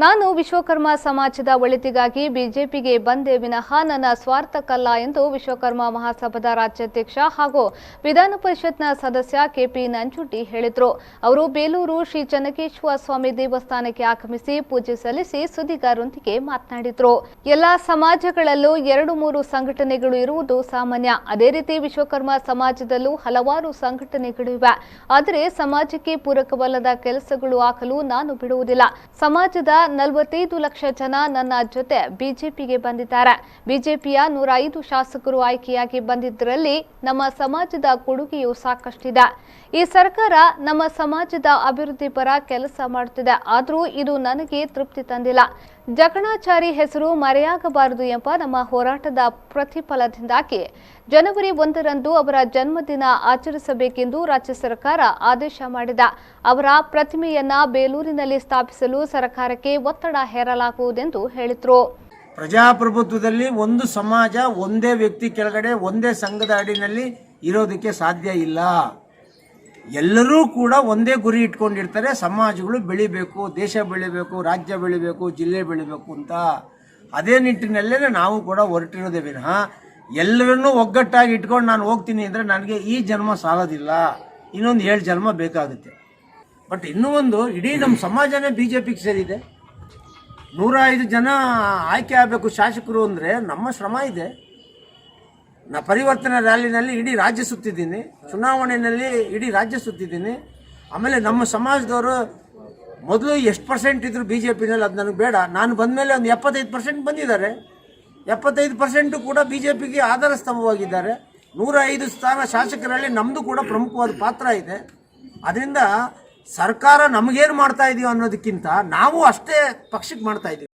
ನಾನು ವಿಶ್ವಕರ್ಮ ಸಮಾಜದ ಒಳಿತಿಗಾಗಿ ಬಿಜೆಪಿಗೆ ಬಂದೆ ವಿನಃ ನನ್ನ ಸ್ವಾರ್ಥಕ್ಕಲ್ಲ ಎಂದು ವಿಶ್ವಕರ್ಮ ಮಹಾಸಭಾದ ರಾಜ್ಯಾಧ್ಯಕ್ಷ ಹಾಗೂ ವಿಧಾನ ಪರಿಷತ್ನ ಸದಸ್ಯ ಕೆಪಿ ನಂಜುಂಡಿ ಹೇಳಿದರು. ಅವರು ಬೇಲೂರು ಶ್ರೀ ಚೆನ್ನಕೇಶ್ವರ ಸ್ವಾಮಿ ದೇವಸ್ಥಾನಕ್ಕೆ ಆಗಮಿಸಿ ಪೂಜೆ ಸಲ್ಲಿಸಿ ಸುದ್ದಿಗಾರರೊಂದಿಗೆ ಮಾತನಾಡಿದರು. ಎಲ್ಲಾ ಸಮಾಜಗಳಲ್ಲೂ 2-3 ಸಂಘಟನೆಗಳು ಇರುವುದು ಸಾಮಾನ್ಯ. ಅದೇ ರೀತಿ ವಿಶ್ವಕರ್ಮ ಸಮಾಜದಲ್ಲೂ ಹಲವಾರು ಸಂಘಟನೆಗಳು ಇವೆ. ಆದರೆ ಸಮಾಜಕ್ಕೆ ಪೂರಕವಲ್ಲದ ಕೆಲಸಗಳು ಆಗಲು ನಾನು ಬಿಡುವುದಿಲ್ಲ. ಸಮಾಜದ 45 ಲಕ್ಷ ಜನ ನನ್ನ ಜೊತೆ ಬಿಜೆಪಿಗೆ ಬಂದಿದ್ದಾರೆ. ಬಿಜೆಪಿಯ 105 ಶಾಸಕರು ಆಯ್ಕೆಯಾಗಿ ಬಂದಿದ್ದರಲ್ಲಿ ನಮ್ಮ ಸಮಾಜದ ಕೊಡುಗೆಯೂ ಸಾಕಷ್ಟಿದೆ. ಈ ಸರ್ಕಾರ ನಮ್ಮ ಸಮಾಜದ ಅಭಿವೃದ್ಧಿ ಪರ ಕೆಲಸ ಮಾಡುತ್ತಿದೆ. ಆದರೂ ಇದು ನನಗೆ ತೃಪ್ತಿ ತಂದಿಲ್ಲ. ಜಕಣಾಚಾರಿ ಹೆಸರು ಮರೆಯಾಗಬಾರದು ಎಂಬ ನಮ್ಮ ಹೋರಾಟದ ಪ್ರತಿಫಲದಿಂದಾಗಿ ಜನವರಿ 1ರಂದು ಅವರ ಜನ್ಮದಿನ ಆಚರಿಸಬೇಕೆಂದು ರಾಜ್ಯ ಸರ್ಕಾರ ಆದೇಶ ಮಾಡಿದೆ. ಅವರ ಪ್ರತಿಮೆಯನ್ನ ಬೇಲೂರಿನಲ್ಲಿ ಸ್ಥಾಪಿಸಲು ಸರ್ಕಾರಕ್ಕೆ ಒತ್ತಡ ಹೇರಲಾಗುವುದೆಂದು ಹೇಳಿದರು. ಪ್ರಜಾಪ್ರಭುತ್ವದಲ್ಲಿ ಒಂದು ಸಮಾಜ ಒಂದೇ ವ್ಯಕ್ತಿ ಕೆಳಗಡೆ ಒಂದೇ ಸಂಘದ ಅಡಿನಲ್ಲಿ ಇರೋದಕ್ಕೆ ಸಾಧ್ಯ ಇಲ್ಲ. ಎಲ್ಲರೂ ಕೂಡ ಒಂದೇ ಗುರಿ ಇಟ್ಕೊಂಡಿರ್ತಾರೆ. ಸಮಾಜಗಳು ಬೆಳಿಬೇಕು, ದೇಶ ಬೆಳಿಬೇಕು, ರಾಜ್ಯ ಬೆಳಿಬೇಕು, ಜಿಲ್ಲೆ ಬೆಳಿಬೇಕು ಅಂತ. ಅದೇ ನಿಟ್ಟಿನಲ್ಲೇ ನಾವು ಕೂಡ ಹೊರಟಿರೋದೇ ವಿನಃ ಎಲ್ಲರನ್ನೂ ಒಗ್ಗಟ್ಟಾಗಿ ಇಟ್ಕೊಂಡು ನಾನು ಹೋಗ್ತೀನಿ ಅಂದರೆ ನನಗೆ ಈ ಜನ್ಮ ಸಾಲೋದಿಲ್ಲ, ಇನ್ನೊಂದು 7 ಜನ್ಮ ಬೇಕಾಗುತ್ತೆ. ಬಟ್ ಇನ್ನೂ ಒಂದು, ಇಡೀ ನಮ್ಮ ಸಮಾಜನೇ BJPಗೆ ಸೇರಿದೆ. 105 ಜನ ಆಯ್ಕೆ ಆಗಬೇಕು ಶಾಸಕರು ಅಂದರೆ ನಮ್ಮ ಶ್ರಮ ಇದೆ. ನಾ ಪರಿವರ್ತನಾ ರ್ಯಾಲಿನಲ್ಲಿ ಇಡೀ ರಾಜ್ಯ ಸುತ್ತಿದ್ದೀನಿ, ಚುನಾವಣೆಯಲ್ಲಿ ಇಡೀ ರಾಜ್ಯ ಸುತ್ತಿದ್ದೀನಿ. ಆಮೇಲೆ ನಮ್ಮ ಸಮಾಜದವರು ಮೊದಲು ಎಷ್ಟು ಪರ್ಸೆಂಟ್ ಇದ್ರು BJPನಲ್ಲಿ, ಅದು ನನಗೆ ಬೇಡ. ನಾನು ಬಂದಮೇಲೆ ಒಂದು 75% ಬಂದಿದ್ದಾರೆ. 75% ಕೂಡ BJPಗೆ ಆಧಾರ ಸ್ತಂಭವಾಗಿದ್ದಾರೆ. 105 ಸ್ಥಾನ ಶಾಸಕರಲ್ಲಿ ನಮ್ಮದು ಕೂಡ ಪ್ರಮುಖವಾದ ಪಾತ್ರ ಇದೆ. ಅದರಿಂದ ಸರ್ಕಾರ ನಮಗೇನು ಮಾಡ್ತಾ ಇದೀವಿ ಅನ್ನೋದಕ್ಕಿಂತ ನಾವು ಅಷ್ಟೇ ಪಕ್ಷಕ್ಕೆ ಮಾಡ್ತಾ ಇದ್ದೀವಿ.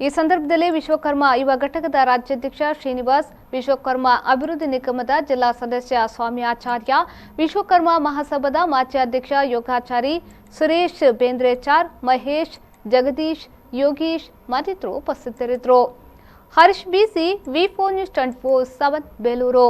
ಈ ಸಂದರ್ಭದಲ್ಲಿ ವಿಶ್ವಕರ್ಮ ಯುವ ಘಟಕದ ರಾಜ್ಯಾಧ್ಯಕ್ಷ ಶ್ರೀನಿವಾಸ್, ವಿಶ್ವಕರ್ಮ ಅಭಿವೃದ್ಧಿ ನಿಗಮದ ಜಿಲ್ಲಾ ಸದಸ್ಯ ಸ್ವಾಮಿ ಆಚಾರ್ಯ, ವಿಶ್ವಕರ್ಮ ಮಹಾಸಭಾದ ಮಾಜಿ ಅಧ್ಯಕ್ಷ ಯೋಗಾಚಾರಿ ಸುರೇಶ್ ಬೇಂದ್ರೆಚಾರ್, ಮಹೇಶ್, ಜಗದೀಶ್, ಯೋಗೀಶ್ ಮತ್ತಿತರರು ಉಪಸ್ಥಿತರಿದ್ದರು. Harish BC, V4 News 24/7 Belur.